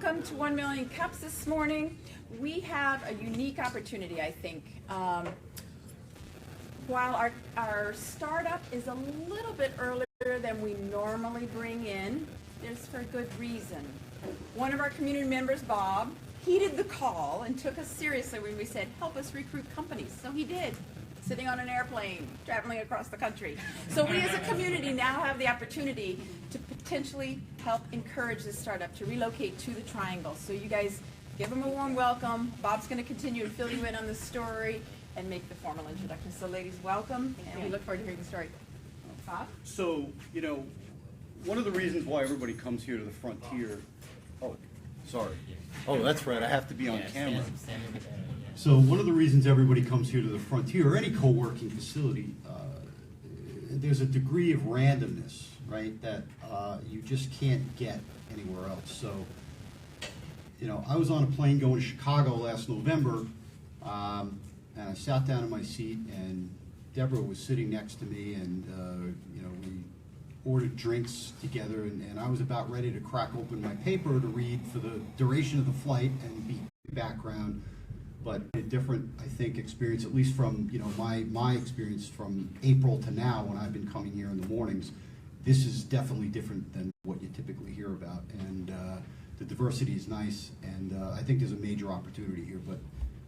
Welcome to 1 Million Cups this morning. We have a unique opportunity, I think. While our startup is a little bit earlier than we normally bring in, there's for a good reason. One of our community members, Bob, heeded the call and took us seriously when we said, help us recruit companies. So he did, sitting on an airplane, traveling across the country. So we as a community now have the opportunity to potentially help encourage this startup to relocate to the Triangle. So you guys give them a warm welcome. Bob's going to continue to fill you in on the story and make the formal introduction. So ladies, welcome, and we look forward to hearing the story. Bob? So, you know, one of the reasons why everybody comes here to the Frontier, oh, sorry. Oh, that's right, I have to be on camera. So one of the reasons everybody comes here to the Frontier, or any co-working facility, there's a degree of randomness, right, that you just can't get anywhere else. So, you know, I was on a plane going to Chicago last November, and I sat down in my seat, and Deborah was sitting next to me, and you know, we ordered drinks together, and I was about ready to crack open my paper to read for the duration of the flight and be background. But a different, I think, experience, at least from, you know, my experience from April to now when I've been coming here in the mornings. This is definitely different than what you typically hear about, and the diversity is nice, and I think there's a major opportunity here. But,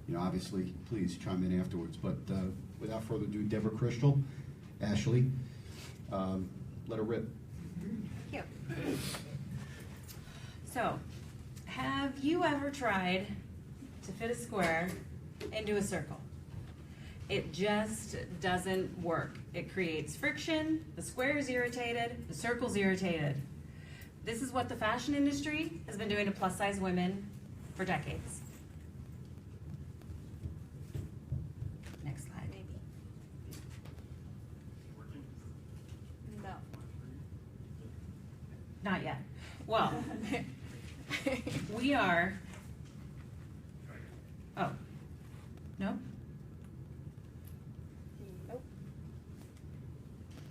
you know, obviously, please chime in afterwards. But without further ado, Deborah Christel, Ashley, let her rip. Thank you. So, have you ever tried to fit a square into a circle? It just doesn't work. It creates friction, the square is irritated, the circle's irritated. This is what the fashion industry has been doing to plus size women for decades. Next slide, maybe. No. Not yet. Well, we are, oh, no? Nope.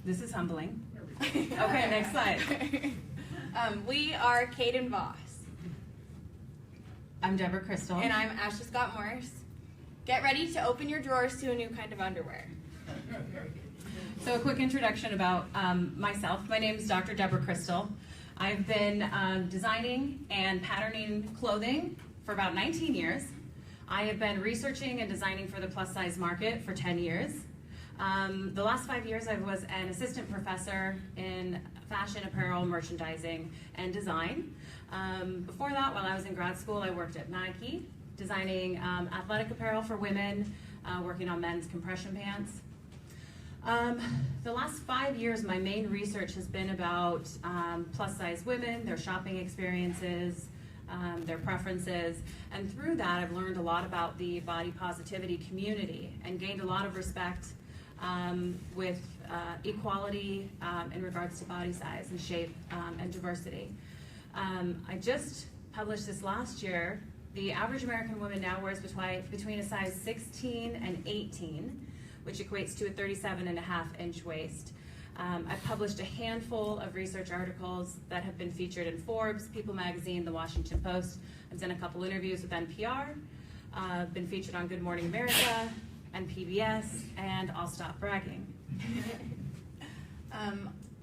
This is humbling. Okay, next slide. We are Kade Vos. I'm Deborah Christel. And I'm Ashley Scott Morse. Get ready to open your drawers to a new kind of underwear. So a quick introduction about myself. My name is Dr. Deborah Christel. I've been designing and patterning clothing for about 19 years. I have been researching and designing for the plus size market for 10 years. The last 5 years I was an assistant professor in fashion, apparel, merchandising, and design. Before that, while I was in grad school, I worked at Nike, designing athletic apparel for women, working on men's compression pants. The last 5 years, my main research has been about plus size women, their shopping experiences, their preferences, and through that I've learned a lot about the body positivity community and gained a lot of respect with equality in regards to body size and shape and diversity. I just published this last year. The average American woman now wears between a size 16 and 18, which equates to a 37.5-inch waist. I've published a handful of research articles that have been featured in Forbes, People Magazine, The Washington Post. I've done a couple interviews with NPR, been featured on Good Morning America and PBS, and I'll stop bragging.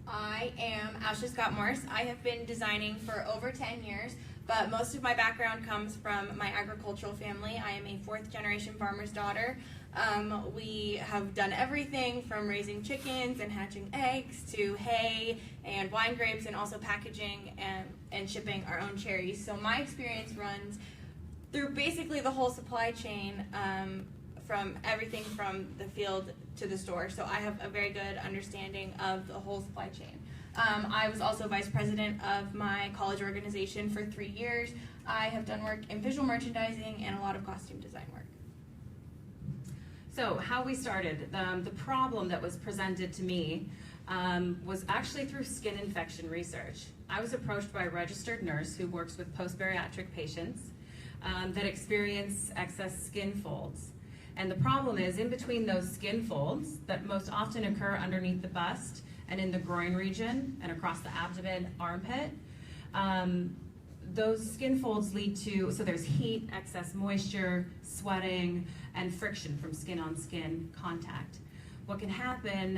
I am Ashley Scott Morse. I have been designing for over 10 years, but most of my background comes from my agricultural family. I am a fourth-generation farmer's daughter. We have done everything from raising chickens and hatching eggs to hay and wine grapes, and also packaging and shipping our own cherries. So my experience runs through basically the whole supply chain, from everything from the field to the store. So I have a very good understanding of the whole supply chain. I was also vice president of my college organization for 3 years. I have done work in visual merchandising and a lot of costume design work. So how we started, the problem that was presented to me was actually through skin infection research. I was approached by a registered nurse who works with post-bariatric patients that experience excess skin folds. And the problem is, in between those skin folds that most often occur underneath the bust and in the groin region and across the abdomen, armpit, those skin folds lead to, so there's heat, excess moisture, sweating, and friction from skin-on-skin contact. What can happen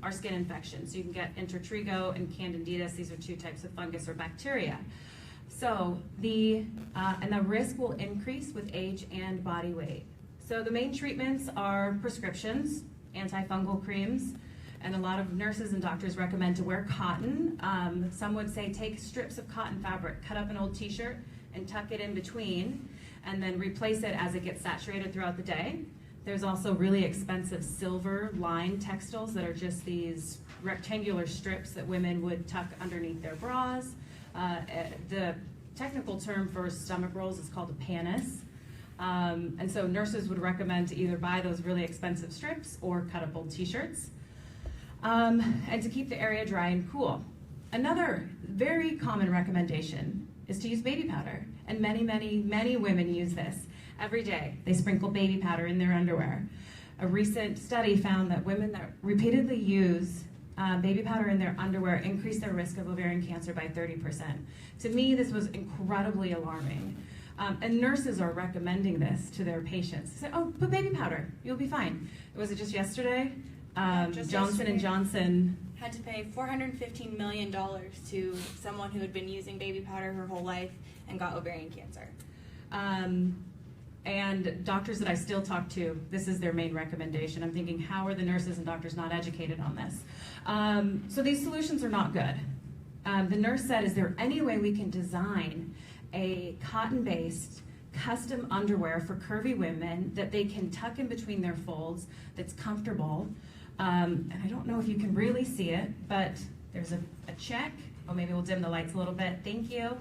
are skin infections. So you can get intertrigo and candidemia. These are two types of fungus or bacteria. So and the risk will increase with age and body weight. So the main treatments are prescriptions, antifungal creams, and a lot of nurses and doctors recommend to wear cotton. Some would say take strips of cotton fabric, cut up an old t-shirt and tuck it in between, and then replace it as it gets saturated throughout the day. There's also really expensive silver-lined textiles that are just these rectangular strips that women would tuck underneath their bras. The technical term for stomach rolls is called a panis. And so nurses would recommend to either buy those really expensive strips or cut up old t-shirts. And to keep the area dry and cool. Another very common recommendation is to use baby powder. And many, many, many women use this every day. They sprinkle baby powder in their underwear. A recent study found that women that repeatedly use baby powder in their underwear increase their risk of ovarian cancer by 30%. To me, this was incredibly alarming. And nurses are recommending this to their patients. They say, oh, put baby powder, you'll be fine. Was it just yesterday? Johnson & Johnson had to pay $415 million to someone who had been using baby powder her whole life and got ovarian cancer. And doctors that I still talk to, this is their main recommendation. I'm thinking, how are the nurses and doctors not educated on this? So these solutions are not good. The nurse said, is there any way we can design a cotton-based custom underwear for curvy women that they can tuck in between their folds, that's comfortable? And I don't know if you can really see it, but there's a check. Oh, maybe we'll dim the lights a little bit. Thank you.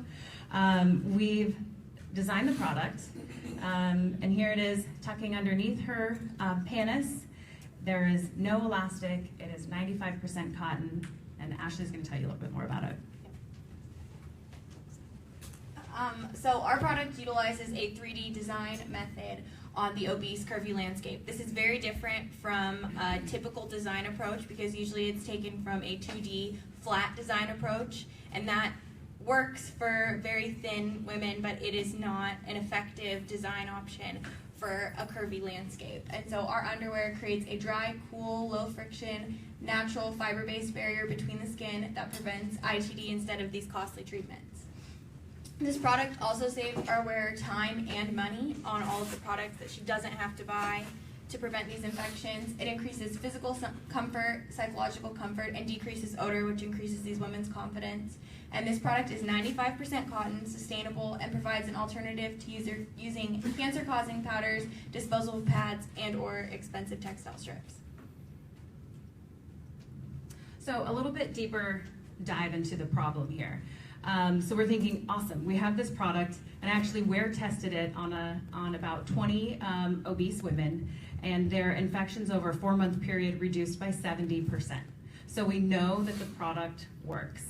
We've designed the product, and here it is tucking underneath her panis. There is no elastic. It is 95% cotton, and Ashley's going to tell you a little bit more about it. So our product utilizes a 3D design method on the obese, curvy landscape. This is very different from a typical design approach because usually it's taken from a 2D flat design approach, and that works for very thin women, but it is not an effective design option for a curvy landscape. And so our underwear creates a dry, cool, low friction, natural fiber-based barrier between the skin that prevents ITD instead of these costly treatments. This product also saves our wearer time and money on all of the products that she doesn't have to buy to prevent these infections. It increases physical comfort, psychological comfort, and decreases odor, which increases these women's confidence. And this product is 95% cotton, sustainable, and provides an alternative to using cancer-causing powders, disposable pads, and or expensive textile strips. So a little bit deeper dive into the problem here. So we're thinking, awesome, we have this product, and actually wear tested it on about 20 obese women, and their infections over a 4-month period reduced by 70%. So we know that the product works.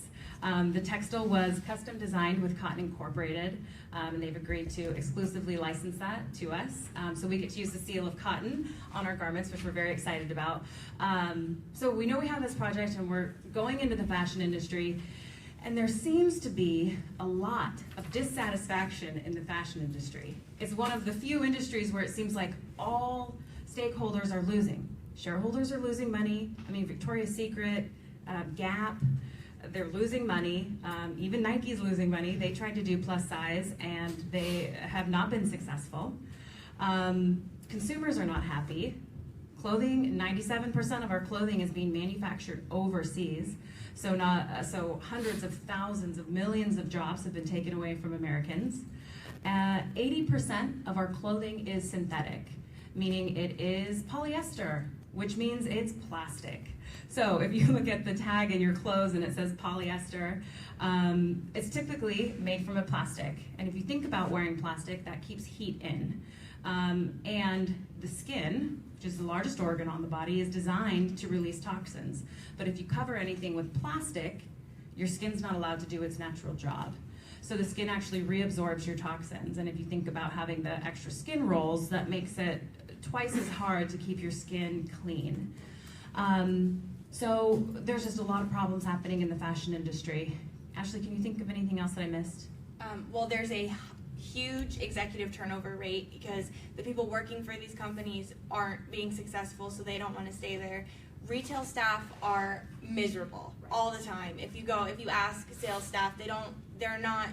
The textile was custom designed with Cotton Incorporated, and they've agreed to exclusively license that to us. So we get to use the seal of cotton on our garments, which we're very excited about. So we know we have this project, and we're going into the fashion industry. And there seems to be a lot of dissatisfaction in the fashion industry. It's one of the few industries where it seems like all stakeholders are losing. Shareholders are losing money. I mean, Victoria's Secret, Gap, they're losing money. Even Nike's losing money. They tried to do plus size and they have not been successful. Consumers are not happy. Clothing, 97% of our clothing is being manufactured overseas. So hundreds of thousands of millions of jobs have been taken away from Americans. 80% of our clothing is synthetic, meaning it is polyester, which means it's plastic. So if you look at the tag in your clothes and it says polyester, it's typically made from a plastic. And if you think about wearing plastic, that keeps heat in. And the skin, which is the largest organ on the body, is designed to release toxins. But if you cover anything with plastic, your skin's not allowed to do its natural job. So the skin actually reabsorbs your toxins. And if you think about having the extra skin rolls, that makes it twice as hard to keep your skin clean. So there's just a lot of problems happening in the fashion industry. Ashley, can you think of anything else that I missed? Well, there's a huge executive turnover rate because the people working for these companies aren't being successful, so they don't want to stay there. Retail staff are miserable all the time. If you ask sales staff, they're not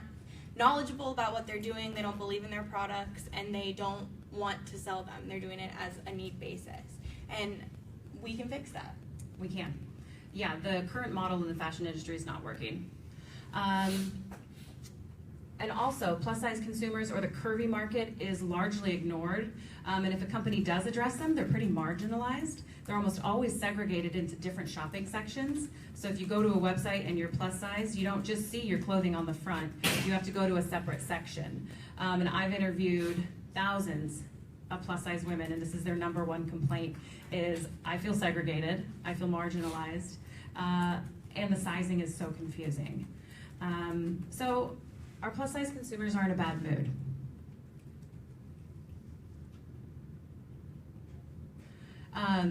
knowledgeable about what they're doing, they don't believe in their products, and they don't want to sell them. They're doing it as a need basis. And we can fix that. We can. Yeah, the current model in the fashion industry is not working. And also, plus-size consumers or the curvy market is largely ignored. And if a company does address them, they're pretty marginalized. They're almost always segregated into different shopping sections. So if you go to a website and you're plus size, you don't just see your clothing on the front. You have to go to a separate section. And I've interviewed thousands of plus-size women, and this is their number one complaint, is I feel segregated, I feel marginalized, and the sizing is so confusing. So our plus-size consumers are in a bad mood.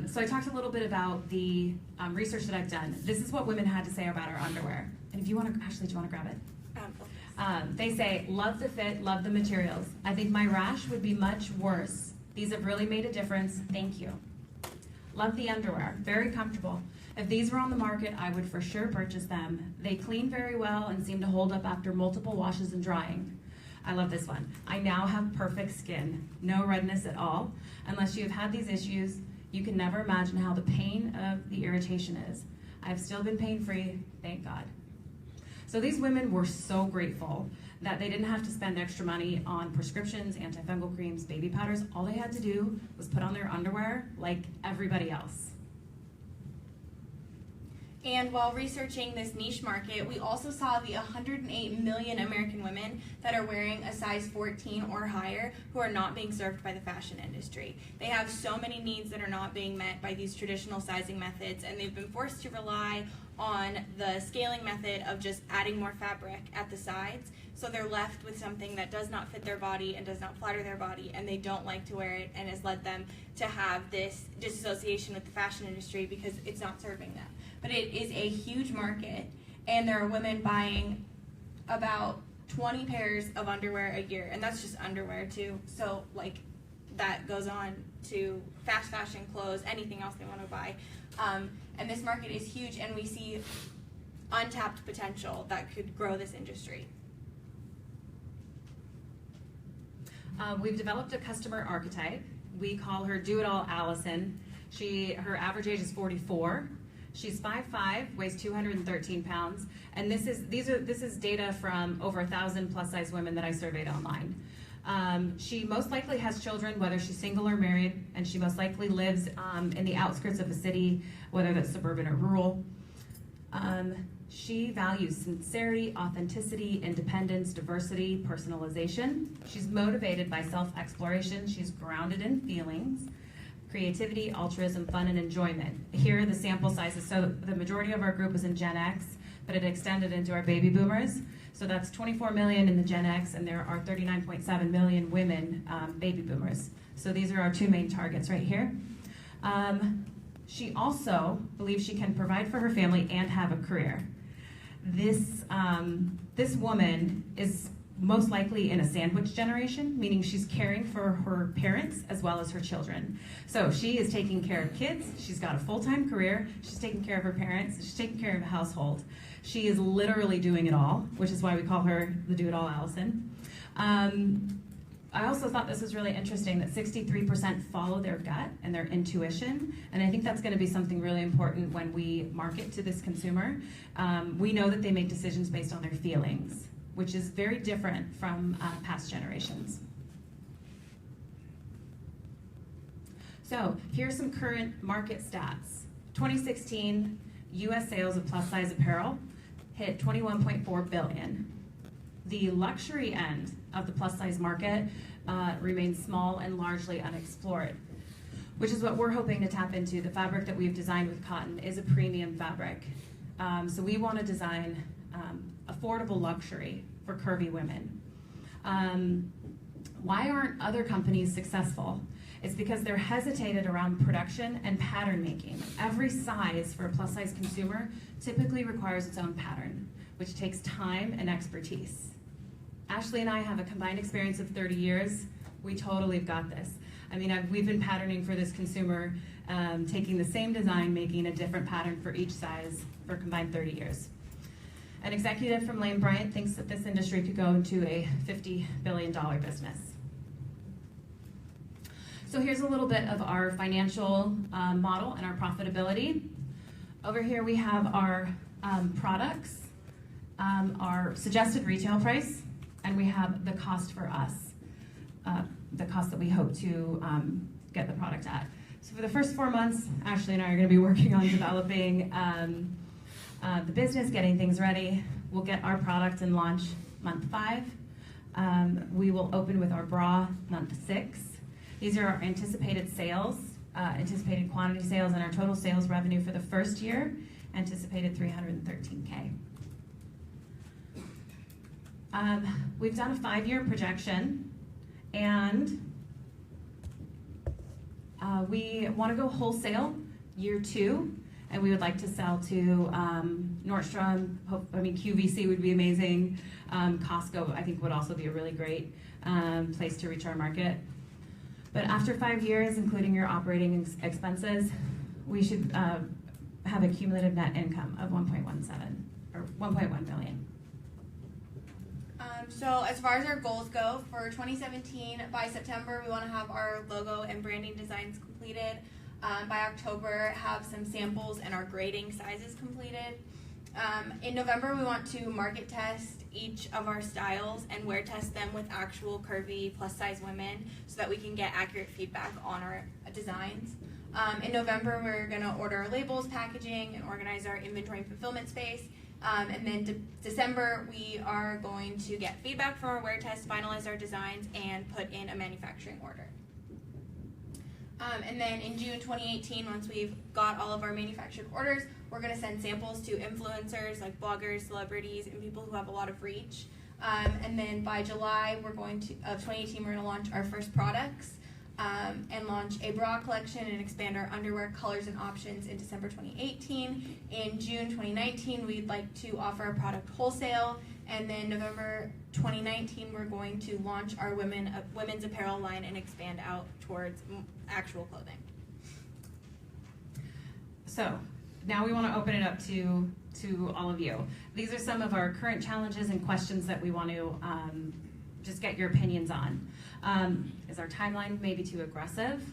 So I talked a little bit about the research that I've done. This is what women had to say about our underwear. And if you want to, Ashley, do you want to grab it? They say, love the fit, love the materials. I think my rash would be much worse. These have really made a difference. Thank you. Love the underwear, very comfortable. If these were on the market, I would for sure purchase them. They clean very well and seem to hold up after multiple washes and drying. I love this one. I now have perfect skin, no redness at all. Unless you have had these issues, you can never imagine how the pain of the irritation is. I've still been pain-free, thank God. So these women were so grateful that they didn't have to spend extra money on prescriptions, antifungal creams, baby powders. All they had to do was put on their underwear like everybody else. And while researching this niche market, we also saw the 108 million American women that are wearing a size 14 or higher who are not being served by the fashion industry. They have so many needs that are not being met by these traditional sizing methods, and they've been forced to rely on the scaling method of just adding more fabric at the sides. So they're left with something that does not fit their body and does not flatter their body, and they don't like to wear it, and has led them to have this disassociation with the fashion industry because it's not serving them. But it is a huge market, and there are women buying about 20 pairs of underwear a year, and that's just underwear too. So like that goes on to fast fashion clothes, anything else they want to buy. And this market is huge, and we see untapped potential that could grow this industry. We've developed a customer archetype. We call her Do-It-All Allison. Her average age is 44. She's 5'5", weighs 213 pounds, and this is data from over 1,000 plus-size women that I surveyed online. She most likely has children, whether she's single or married, and she most likely lives in the outskirts of a city, whether that's suburban or rural. She values sincerity, authenticity, independence, diversity, personalization. She's motivated by self-exploration. She's grounded in feelings, creativity, altruism, fun, and enjoyment. Here are the sample sizes. So the majority of our group was in Gen X, but it extended into our baby boomers. So that's 24 million in the Gen X, and there are 39.7 million women baby boomers. So these are our two main targets right here. She also believes she can provide for her family and have a career. This woman is most likely in a sandwich generation, meaning she's caring for her parents as well as her children. So she is taking care of kids, she's got a full-time career, she's taking care of her parents, she's taking care of a household. She is literally doing it all, which is why we call her the Do-It-All Allison. I also thought this was really interesting that 63% follow their gut and their intuition, and I think that's going to be something really important when we market to this consumer. We know that they make decisions based on their feelings, which is very different from past generations. So here's some current market stats. 2016, US sales of plus size apparel hit 21.4 billion. The luxury end of the plus size market remains small and largely unexplored, which is what we're hoping to tap into. The fabric that we've designed with cotton is a premium fabric. So we want to design affordable luxury for curvy women. Why aren't other companies successful? It's because they're hesitated around production and pattern making. Every size for a plus size consumer typically requires its own pattern, which takes time and expertise. Ashley and I have a combined experience of 30 years. We totally have got this. I mean, we've been patterning for this consumer, taking the same design, making a different pattern for each size for combined 30 years. An executive from Lane Bryant thinks that this industry could go into a $50 billion business. So here's a little bit of our financial model and our profitability. Over here we have our products, our suggested retail price, and we have the cost for us, the cost that we hope to get the product at. So for the first 4 months, Ashley and I are going to be working on developing the business, getting things ready. We'll get our product and launch month 5. We will open with our bra month 6. These are our anticipated sales, anticipated quantity sales, and our total sales revenue for the first year, anticipated $313K. We've done a 5-year projection, and we want to go wholesale year 2, and we would like to sell to Nordstrom. QVC would be amazing. Costco, I think, would also be a really great place to reach our market. But after 5 years, including your operating expenses, we should have a cumulative net income of 1.17 or 1.1 million. So as far as our goals go, for 2017, by September, we want to have our logo and branding designs completed. By October, have some samples and our grading sizes completed. In November, we want to market test each of our styles and wear test them with actual curvy plus size women so that we can get accurate feedback on our designs. In November, we're going to order our labels, packaging, and organize our inventory and fulfillment space. And then December, we are going to get feedback from our wear test, finalize our designs, and put in a manufacturing order. And then in June 2018, once we've got all of our manufactured orders, we're going to send samples to influencers like bloggers, celebrities, and people who have a lot of reach. And then by July of 2018, we're going to launch our first products and launch a bra collection and expand our underwear colors and options in December 2018. In June 2019, we'd like to offer a product wholesale. And then November 2019, we're going to launch our women's apparel line and expand out towards actual clothing. So now we want to open it up to all of you. These are some of our current challenges and questions that we want to just get your opinions on. Is our timeline maybe too aggressive?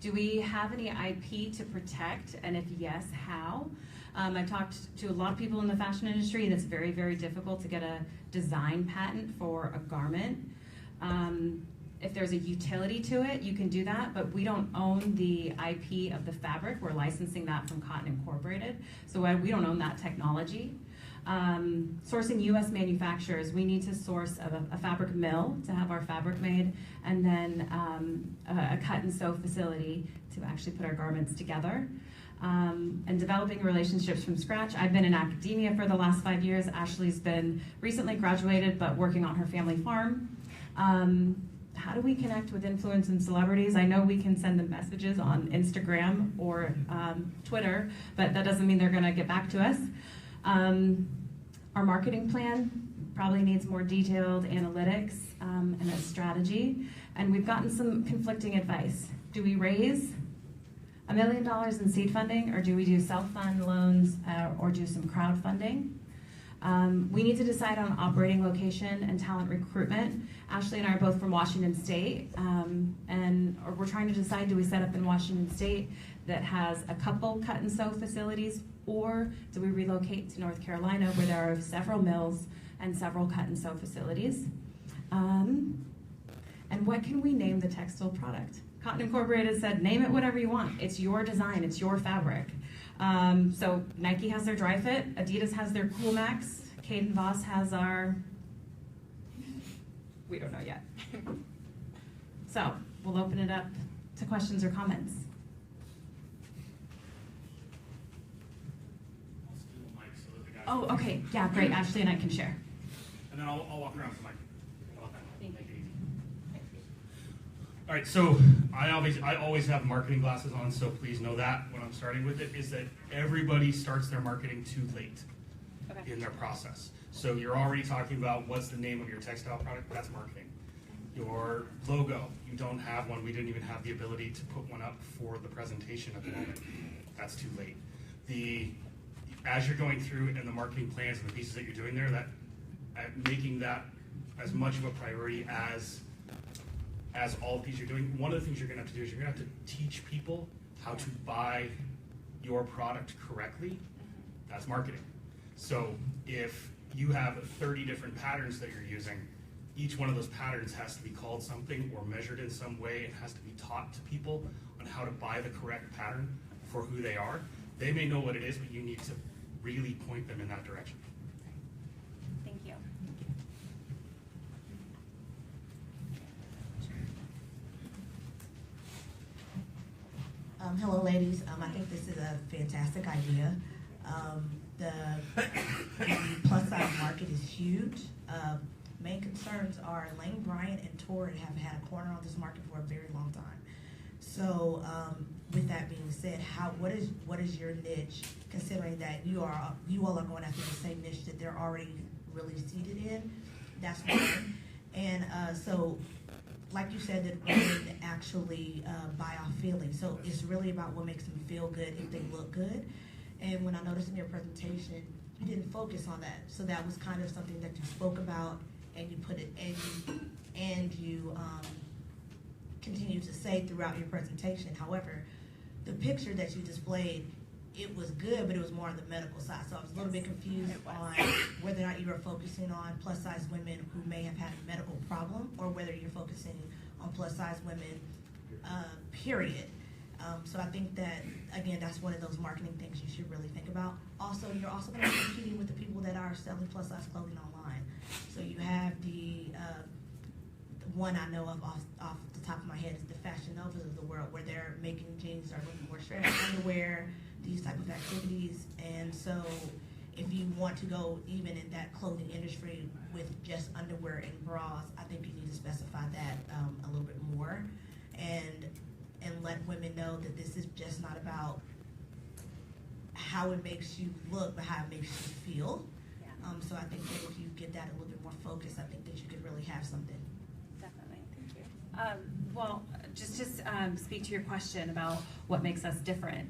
Do we have any IP to protect? And if yes, how? I've talked to a lot of people in the fashion industry, and it's very, very difficult to get a design patent for a garment. If there's a utility to it, you can do that, but we don't own the IP of the fabric. We're licensing that from Cotton Incorporated, so we don't own that technology. Sourcing U.S. manufacturers, we need to source a fabric mill to have our fabric made, and then a cut and sew facility to actually put our garments together. And developing relationships from scratch. I've been in academia for the last 5 years. Ashley's been recently graduated, but working on her family farm. How do we connect with influencers and celebrities? I know we can send them messages on Instagram or Twitter, but that doesn't mean they're gonna get back to us. Our marketing plan probably needs more detailed analytics and a strategy. And we've gotten some conflicting advice. Do we raise $1 million in seed funding, or do we do self-fund loans or do some crowdfunding? We need to decide on operating location and talent recruitment. Ashley and I are both from Washington State, or we're trying to decide, do we set up in Washington State that has a couple cut and sew facilities, or do we relocate to North Carolina where there are several mills and several cut and sew facilities? And what can we name the textile product? Cotton Incorporated said, name it whatever you want. It's your design, it's your fabric. So Nike has their Dry Fit, Adidas has their Cool Max, Kade Vos has our, we don't know yet. So we'll open it up to questions or comments. I'll steal the mic so that the guys. Oh, okay, yeah, great, Ashley and I can share. And then I'll walk around with the mic. Thank you. Make it easy. All right, so I always have marketing glasses on, so please know that when I'm starting with it, is that everybody starts their marketing too late. Okay. in their process. So you're already talking about what's the name of your textile product, that's marketing. Your logo, you don't have one, we didn't even have the ability to put one up for the presentation at the moment. That's too late. As you're going through and the marketing plans and the pieces that you're doing there, that making that as much of a priority as all the pieces you're doing, one of the things you're gonna have to do is you're gonna have to teach people how to buy your product correctly. That's marketing. So if you have 30 different patterns that you're using, each one of those patterns has to be called something or measured in some way. It has to be taught to people on how to buy the correct pattern for who they are. They may know what it is, but you need to really point them in that direction. Thank you. Hello, ladies. I think this is a fantastic idea. The plus size market is huge. Main concerns are Lane Bryant and Torrid have had a corner on this market for a very long time. So, with that being said, what is your niche? Considering that you all are going after the same niche that they're already really seated in. That's one. And so, like you said, that women actually buy off feelings. So it's really about what makes them feel good if they look good. And when I noticed in your presentation, you didn't focus on that. So that was kind of something that you spoke about, and you put it, and you continue to say throughout your presentation. However, the picture that you displayed, it was good, but it was more on the medical side. So I was a little bit confused on whether or not you were focusing on plus size women who may have had a medical problem, or whether you're focusing on plus size women, period. So I think that, again, that's one of those marketing things you should really think about. Also, you're also going to be competing with the people that are selling plus size clothing online. So you have the one I know of off the top of my head is the Fashion Novas of the world, where they're making jeans or looking more stretchy underwear, these type of activities. And so if you want to go even in that clothing industry with just underwear and bras, I think you need to specify that a little bit more, and let women know that this is just not about how it makes you look, but how it makes you feel. Yeah. So I think that if you get that a little bit more focused, I think that you could really have something. Definitely, thank you. Well, just to speak to your question about what makes us different,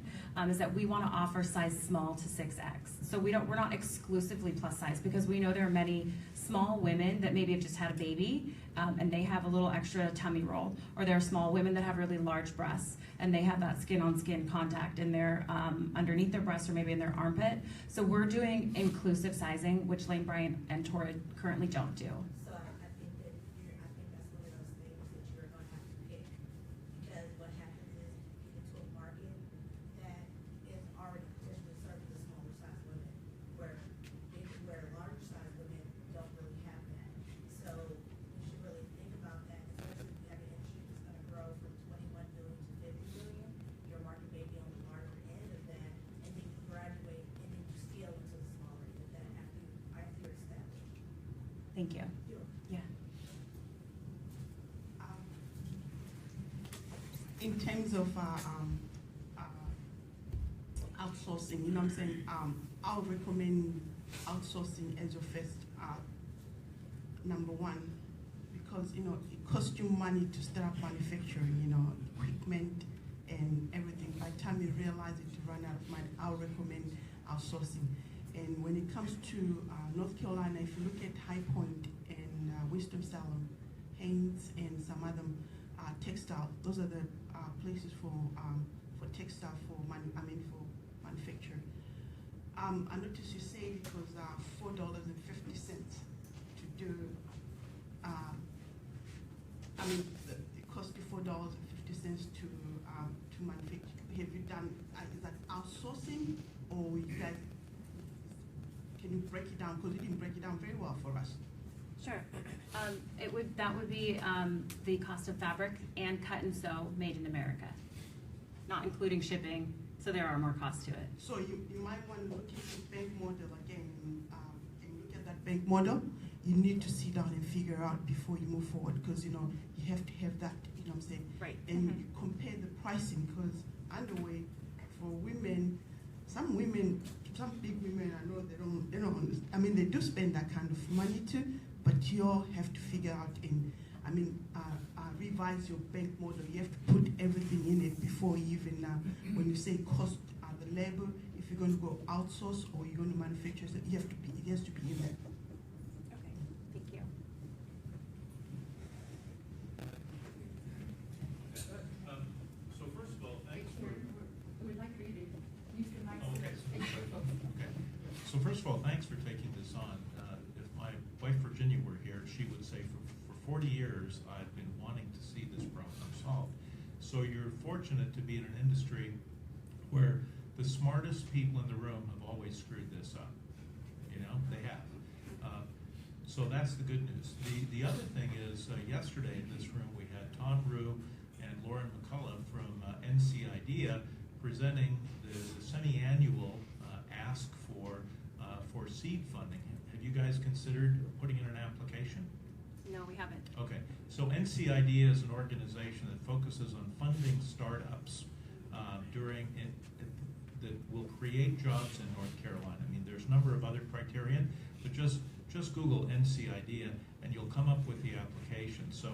is that we want to offer size small to 6X. So we're not exclusively plus size, because we know there are many small women that maybe have just had a baby and they have a little extra tummy roll, or there are small women that have really large breasts and they have that skin-on-skin contact in their underneath their breast or maybe in their armpit. So we're doing inclusive sizing, which Lane Bryant and Torrid currently don't do. So I think that's one of those things that you're going to have to pick, because what happens is you get to a market that is already potentially serving the smaller size women, where large size women don't really have that. So you should really think about that, especially if you have an industry that's going to grow from 21 billion to 50 billion. Your market may be on the larger end of that, and then you graduate and then you scale into the smaller end of that after you're established. Thank you. Yeah. In terms of outsourcing, you know what I'm saying? I would recommend outsourcing as your first number one, because it costs you money to start up manufacturing, equipment and everything. By the time you realize it, you run out of money. I would recommend outsourcing. And when it comes to North Carolina, if you look at High Point and Winston-Salem, Haynes, and some other textile, those are the places for textile for manufacturing. I noticed you said it was $4.50 to do. It cost you $4.50 to manufacture. Have you done? Is that outsourcing, or you guys? Can you break it down? Because you didn't break it down very well for us. Sure. That would be the cost of fabric and cut and sew made in America, not including shipping. So there are more costs to it. So you might want to look at the bank model again, and look at that bank model. You need to sit down and figure out before you move forward, because you have to have that. You know what I'm saying? Right. And you compare the pricing, because underwear for women, some women some big women, I know they don't understand. I mean, they do spend that kind of money too, but you all have to figure out revise your bank model. You have to put everything in it before you even, when you say cost, the labor, if you're going to go outsource or you're going to manufacture, it has to be in there. Okay, thank you. So first of all, thanks for. We'd like for you to use the mic. Okay. So first of all, thanks for taking this on. If my wife Virginia were here, she would say for 40 years I've been wanting to see this problem solved. So you're fortunate to be in an industry where the smartest people in the room have always screwed this up. You know, they have. So that's the good news. The other thing is, yesterday in this room we had Tom Rue and Lauren McCullough from NC IDEA presenting the semi-annual ask for seed funding. Have you guys considered putting in an application? No, we haven't. Okay, so NC IDEA is an organization that focuses on funding startups that will create jobs in North Carolina. I mean, there's a number of other criterion, but just Google NC IDEA and you'll come up with the application. So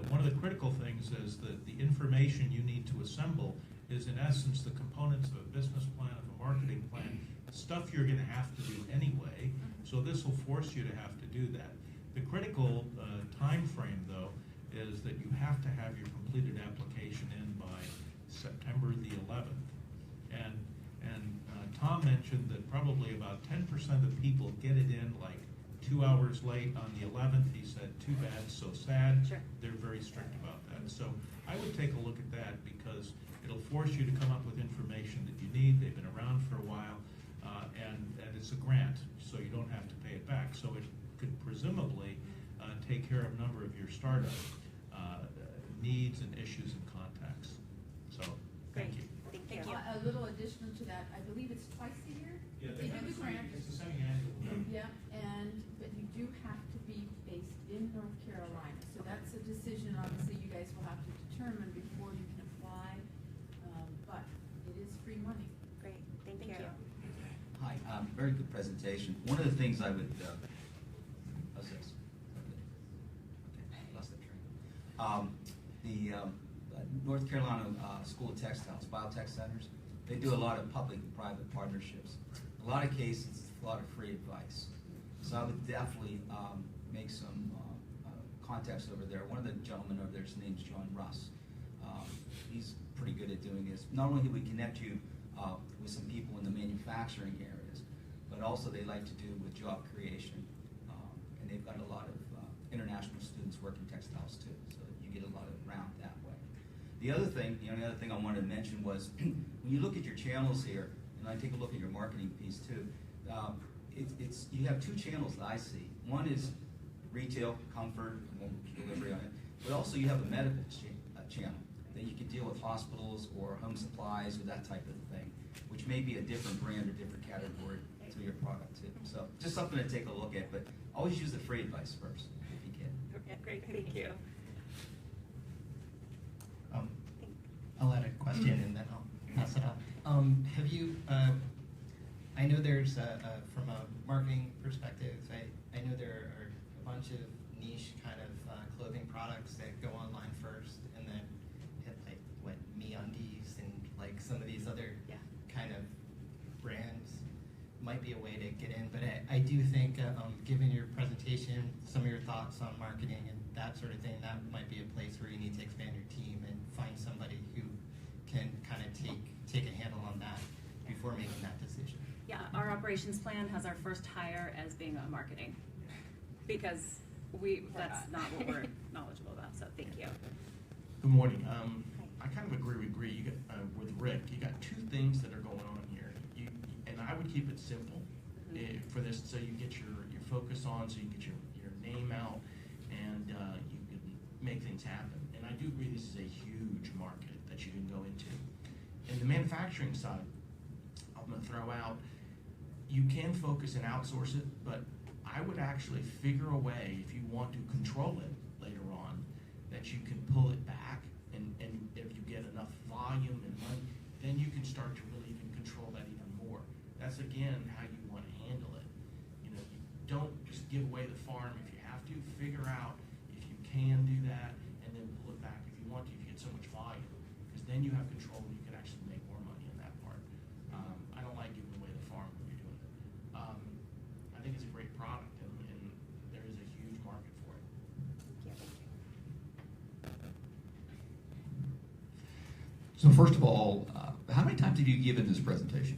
one of the critical things is that the information you need to assemble is in essence the components of a business plan, of a marketing plan, stuff you're going to have to do anyway. So this will force you to have to do that. The critical time frame, though, is that you have to have your completed application in by September the 11th. And Tom mentioned that probably about 10% of people get it in like 2 hours late on the 11th. He said, too bad, so sad. Sure. They're very strict about that. So I would take a look at that because it'll force you to come up with information that you need. They've been around for a while, and it's a grant, so you don't have to pay it back. So it could presumably take care of a number of your startup needs and issues and contacts. So, thank you. Thank you. A little additional to that, I believe it's twice a year. Yeah, They do the grant. it's a semi-annual. Yeah, but you do have to be based in North Carolina. So that's a decision, obviously, you guys will have to determine before you can apply. But it is free money. Great, thank you. Hi, very good presentation. One of the things I would, how's this? Okay, lost that train. The North Carolina School of Textiles, biotech centers, they do a lot of public and private partnerships. A lot of cases, a lot of free advice. So I would definitely make some contacts over there. One of the gentlemen over there, his name's John Russ. He's pretty good at doing this. Not only do we connect you with some people in the manufacturing areas, but also they like to do with job creation. And they've got a lot of international students working textiles too, so you get a lot of around that way. The other thing I wanted to mention was when you look at your channels here, and I take a look at your marketing piece too, you have two channels that I see. One is retail, comfort, and delivery on it, but also you have a medical channel that you can deal with hospitals or home supplies or that type of thing, which may be a different brand or different category to your product too. So just something to take a look at, but always use the free advice first if you can. Okay, great, thank you. I'll add a question and then I'll pass it on. Have you, I know there's, from a marketing perspective, I know there are a bunch of niche kind of clothing products that go online first and then hit like, MeUndies and like some of these other kind of brands might be a way to get in. But I do think, given your presentation, some of your thoughts on marketing and that sort of thing, that might be a place where you need to expand your team and find somebody who can kind of take a handle on that before making that decision. Yeah, our operations plan has our first hire as being on marketing because that's not what we're knowledgeable about. So thank you. Good morning. I kind of agree with Rick. You got two things that are going on here. And I would keep it simple for this, so you get your focus on, so you get your name out, and you can make things happen. And I do agree this is a huge market that you can go into. And the manufacturing side, I'm going to throw out, you can focus and outsource it, but I would actually figure a way, if you want to control it later on, that you can pull it back, and if you get enough volume and money, then you can start to really even control that even more. That's again how you want to handle it. You know, you don't just give away the farm if you have to. Figure out if you can do that, and then pull it back if you want to. If you get so much volume, because then you have control. You can actually make more money in that part. I don't like giving away the farm when you're doing it. I think it's a great product, and there is a huge market for it. So first of all, how many times have you given this presentation?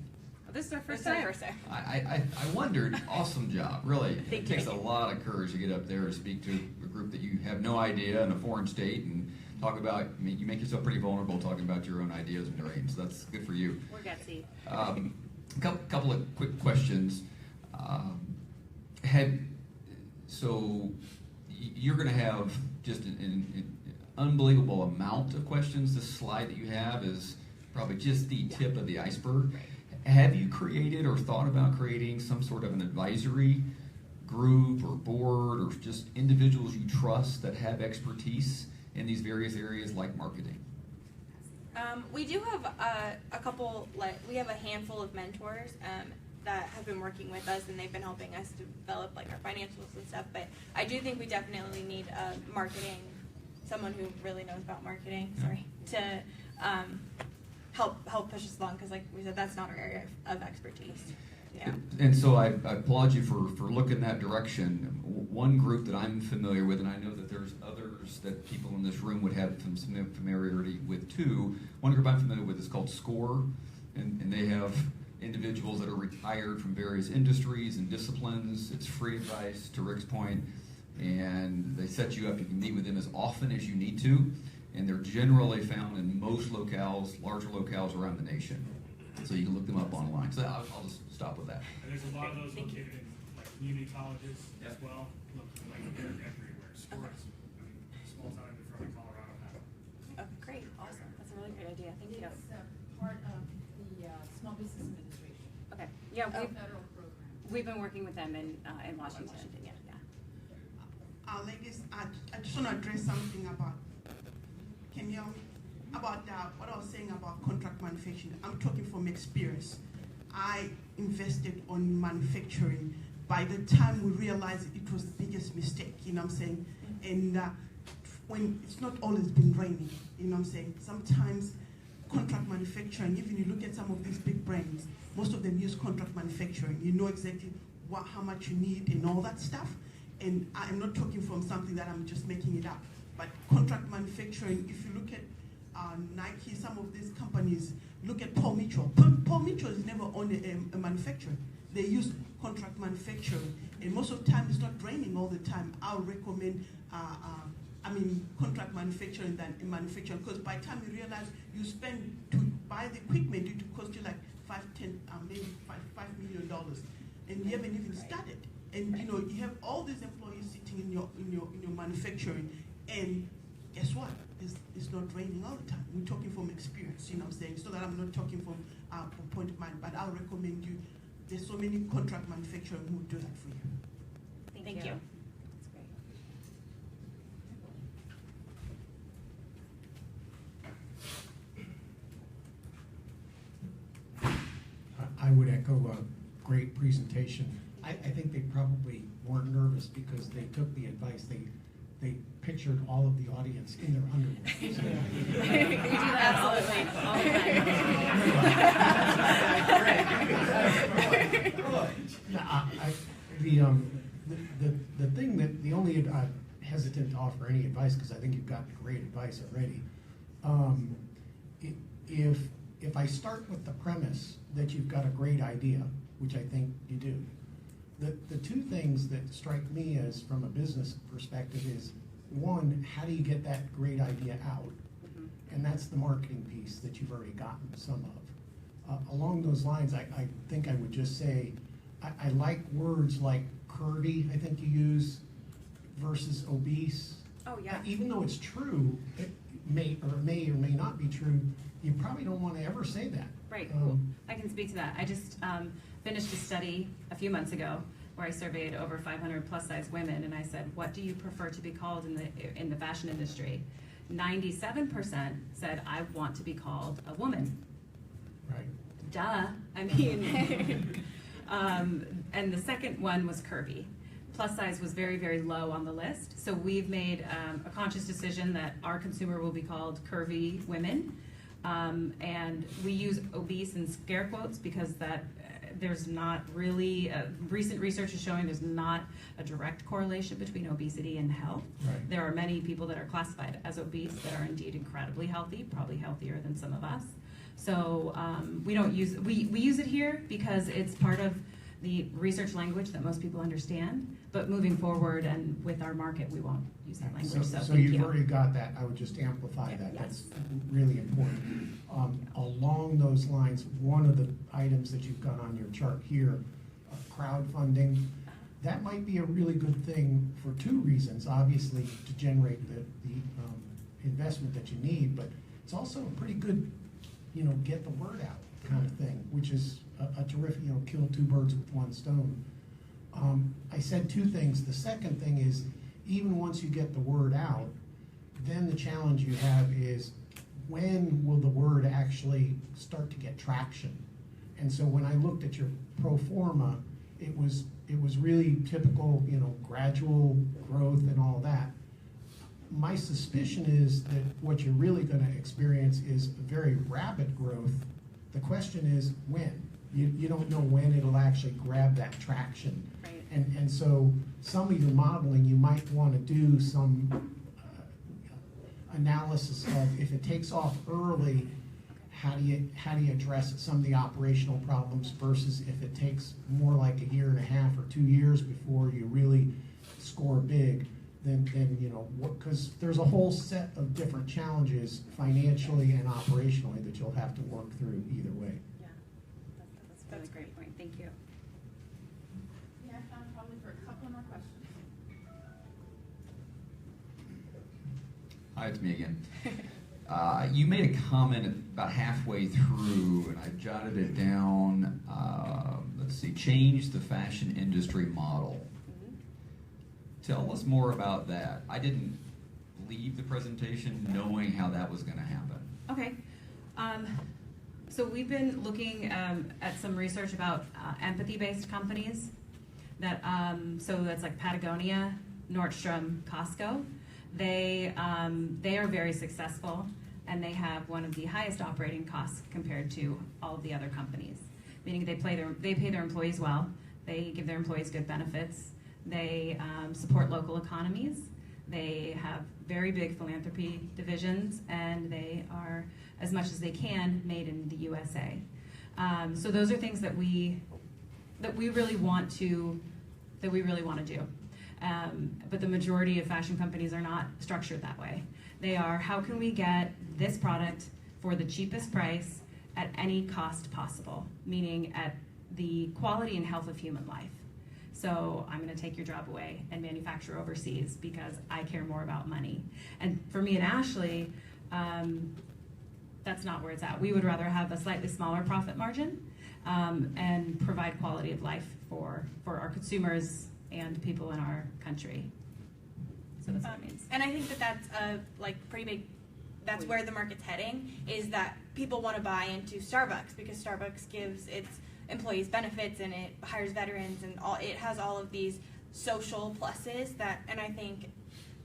This is our first time. I wondered, awesome job, really. Thank It takes you. a lot of courage to get up there and speak to a group that you have no idea in a foreign state and talk about, I mean, you make yourself pretty vulnerable talking about your own ideas and dreams. That's good for you. We're gutsy. Couple of quick questions. So you're going to have just an unbelievable amount of questions. This slide that you have is probably just the tip of the iceberg. Have you created or thought about creating some sort of an advisory group or board or just individuals you trust that have expertise in these various areas like marketing? We do have a couple, we have a handful of mentors that have been working with us, and they've been helping us develop like our financials and stuff, but I do think we definitely need someone who really knows about marketing, to help push us along, because like we said, that's not our area of expertise. Yeah. And so I applaud you for looking that direction. One group that I'm familiar with, and I know that there's others that people in this room would have some familiarity with too. One group I'm familiar with is called SCORE, and they have individuals that are retired from various industries and disciplines. It's free advice, to Rick's point, and they set you up. You can meet with them as often as you need to, and they're generally found in most locales, larger locales around the nation. So you can look them up online. So I'll just stop with that. And there's a lot of those located in like community colleges as well. Look, like they're everywhere. Sports, small town in front of Colorado have them. Oh, great, awesome. That's a really great idea. Thank you. It's part of the Small Business Administration. Okay. Yeah, Federal program. we've been working with them in Washington. Yeah. Ladies, I just want to address something about, can you hear me? About what I was saying about contract manufacturing. I'm talking from experience. I invested on manufacturing. By the time we realized it was the biggest mistake, you know what I'm saying? And when it's not always been raining, you know what I'm saying? Sometimes contract manufacturing, even you look at some of these big brands, most of them use contract manufacturing. You know exactly how much you need and all that stuff. And I'm not talking from something that I'm just making it up. But contract manufacturing, if you look at Nike, some of these companies, look at Paul Mitchell. Paul Mitchell is never owned a manufacturer. They use contract manufacturing, and most of the time it's not raining all the time. I'll recommend, contract manufacturing than manufacturing, because by the time you realize you spend to buy the equipment, it will cost you like maybe $5 million, and you haven't even started. And you know you have all these employees sitting in your manufacturing, and guess what? It's not raining all the time. We're talking from experience, you know what I'm saying? So that I'm not talking from point of mind, but I'll recommend you. There's so many contract manufacturers who will do that for you. Thank you. That's great. I would echo a great presentation. I think they probably weren't nervous because they took the advice. They pictured all of the audience in their underwear. We do that absolutely all the time. The thing that the only I'm hesitant to offer any advice because I think you've got great advice already. If I start with the premise that you've got a great idea, which I think you do. The two things that strike me as from a business perspective is, one, how do you get that great idea out? And that's the marketing piece that you've already gotten some of. Along those lines, I think I would just say, I like words like curvy, I think you use, versus obese. Oh, yeah. Even though it's true, it may or may not be true, you probably don't want to ever say that. Right, cool. I can speak to that. I just finished a study a few months ago where I surveyed over 500 plus size women, and I said, what do you prefer to be called in the fashion industry? 97% said, I want to be called a woman. Right. duh. I mean, and the second one was Curvy. Plus size was very, very low on the list. So we've made a conscious decision that our consumer will be called curvy women. And we use obese in scare quotes because there's not really, recent research is showing there's not a direct correlation between obesity and health. Right. There are many people that are classified as obese that are indeed incredibly healthy, probably healthier than some of us. So we don't use, we use it here because it's part of the research language that most people understand, but moving forward and with our market, we won't use that language. So you've already got that. I would just amplify that. Yes. That's really important. Along those lines, one of the items that you've got on your chart here, crowdfunding, that might be a really good thing for two reasons. Obviously, to generate the investment that you need, but it's also a pretty good, get the word out kind of thing, which is a terrific, kill two birds with one stone. I said two things. The second thing is, even once you get the word out, then the challenge you have is, when will the word actually start to get traction? And so when I looked at your pro forma, it was really typical, gradual growth and all that. My suspicion is that what you're really going to experience is very rapid growth. The question is when. You don't know when it'll actually grab that traction. Right. And so some of your modeling, you might want to do some analysis of, if it takes off early, how do you address some of the operational problems versus if it takes more like a year and a half or 2 years before you really score big, then because there's a whole set of different challenges financially and operationally that you'll have to work through either way. That's a great point. Thank you. Yeah, I found probably for a couple more questions. Hi, it's me again. You made a comment about halfway through, and I jotted it down. Let's see, change the fashion industry model. Mm-hmm. Tell us more about that. I didn't leave the presentation knowing how that was going to happen. Okay. So we've been looking at some research about empathy-based companies. So that's like Patagonia, Nordstrom, Costco. They are very successful, and they have one of the highest operating costs compared to all of the other companies. Meaning they pay their employees well, they give their employees good benefits, they support local economies, they have very big philanthropy divisions, and they are, as much as they can, made in the USA. So those are things that we really want to do. But the majority of fashion companies are not structured that way. They are, how can we get this product for the cheapest price at any cost possible, meaning at the quality and health of human life. So I'm going to take your job away and manufacture overseas because I care more about money. And for me and Ashley, that's not where it's at. We would rather have a slightly smaller profit margin and provide quality of life for our consumers and people in our country. So that's what it means. And I think that that's pretty big. That's where the market's heading, is that people want to buy into Starbucks because Starbucks gives its employees benefits and it hires veterans and it has all of these social pluses and I think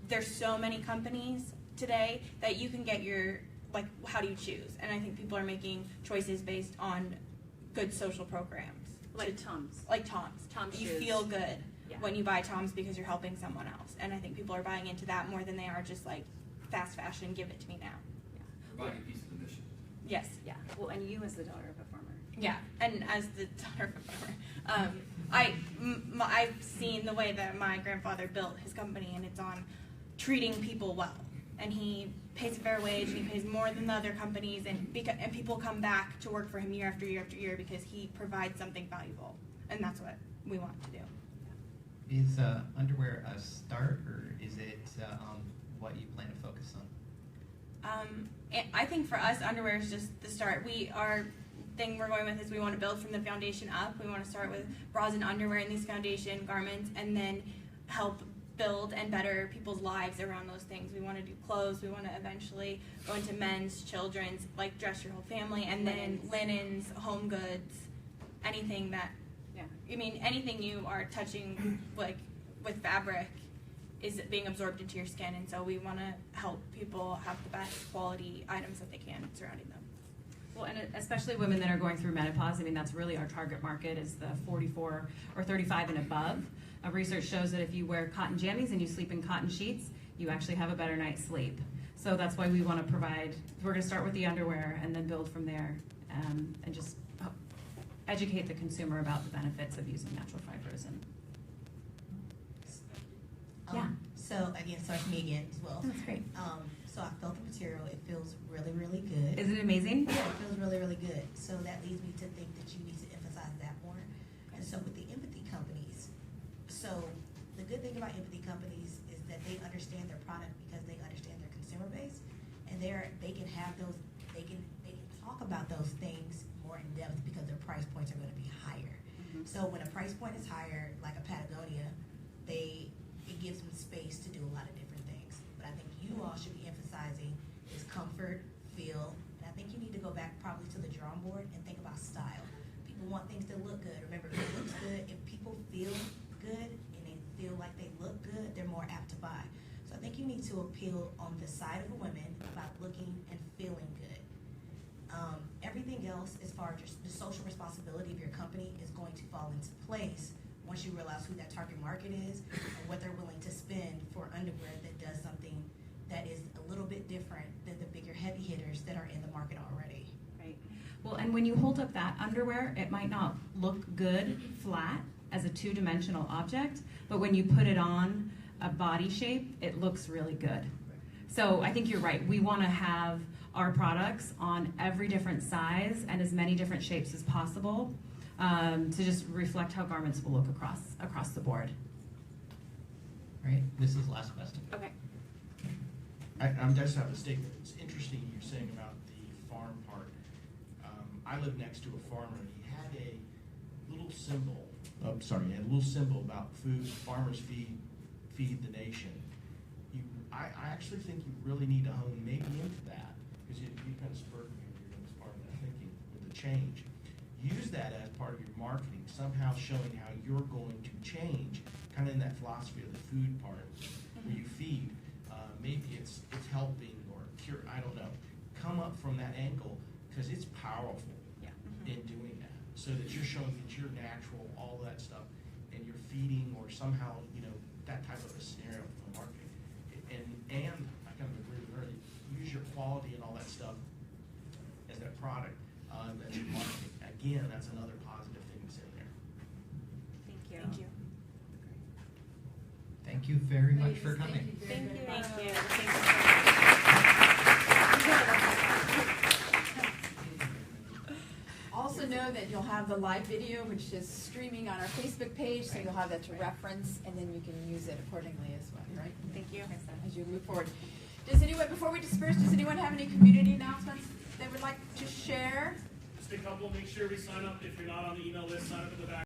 there's so many companies today that you can get how do you choose? And I think people are making choices based on good social programs. Like Tom's. Like Tom's. Tom's You shoes. feel good Yeah. when you buy Tom's because you're helping someone else. And I think people are buying into that more than they are just like fast fashion, give it to me now. Buying a piece of the mission. Yes. Yeah. Well, and you as the daughter of a farmer. Yeah, and as the daughter of a farmer, I've seen the way that my grandfather built his company, and it's on treating people well. And he pays a fair wage, and he pays more than the other companies, and people come back to work for him year after year after year because he provides something valuable, and that's what we want to do. Is underwear a start, or is it what you plan to focus on? I think for us, underwear is just the start. Our thing we're going with is we want to build from the foundation up. We want to start with bras and underwear in these foundation garments, and then help build and better people's lives around those things. We want to do clothes. We want to eventually go into men's, children's, like dress your whole family, and then linens, home goods, anything that, I mean, anything you are touching like with fabric is being absorbed into your skin, and so we want to help people have the best quality items that they can surrounding them. Well, and especially women that are going through menopause. I mean, that's really our target market is the 44 or 35 and above. Research shows that if you wear cotton jammies and you sleep in cotton sheets, you actually have a better night's sleep. So that's why we want to provide, we're going to start with the underwear and then build from there, and just educate the consumer about the benefits of using natural fibers. And So again, sorry for me again as well. That's great. So I felt the material. It feels really, really good. Isn't it amazing? Yeah, it feels really, really good. So that leads me to think that you need to emphasize that more. And so with the empathy companies, so the good thing about empathy companies is that they understand their product because they understand their consumer base, and they can have those, they can talk about those things more in depth because their price points are going to be higher. Mm-hmm. So when a price point is higher, like a Patagonia, it gives them space to do a lot of different things. But I think you all should be emphasizing is comfort, feel, and I think you need to go back probably to the drawing board and think about style. People want things to look good. Remember, if it looks good, if people feel good and they feel like they look good, they're more apt to buy. So I think you need to appeal on the side of women about looking and feeling good. Everything else, as far as just the social responsibility of your company, is going to fall into place once you realize who that target market is and what they're willing to spend for underwear that does something that is a little bit different than the bigger heavy hitters that are in the market already. Right. Well, and when you hold up that underwear, it might not look good flat as a two-dimensional object, but when you put it on a body shape, it looks really good. So I think you're right. We want to have our products on every different size and as many different shapes as possible, to just reflect how garments will look across the board. Right. This is the last question. Okay. I'm just have a statement. It's interesting you're saying about the farm part. I live next to a farmer, and he had a little symbol. He had a little symbol about food. Farmers feed the nation. I actually think you really need to hone maybe into that, because you kind of spurred me as part of that thinking with the change. Use that as part of your marketing, somehow showing how you're going to change, kind of in that philosophy of the food part, where you feed. Maybe it's helping or cure, I don't know. Come up from that angle, because it's powerful in doing that, so that you're showing that you're natural, all that stuff, and you're feeding or somehow, that type of a scenario for the market. And I kind of agree with her, use your quality and all that stuff as that product, that's your marketing. Again, that's another positive thing that's in there. Thank you. Thank you. Thank you very much for coming. Thank you. Also know that you'll have the live video, which is streaming on our Facebook page, so you'll have that to reference, and then you can use it accordingly as well, right? Thank you. As you move forward. Before we disperse, does anyone have any community announcements they would like to share? Just a couple, make sure we sign up. If you're not on the email list, sign up in the back.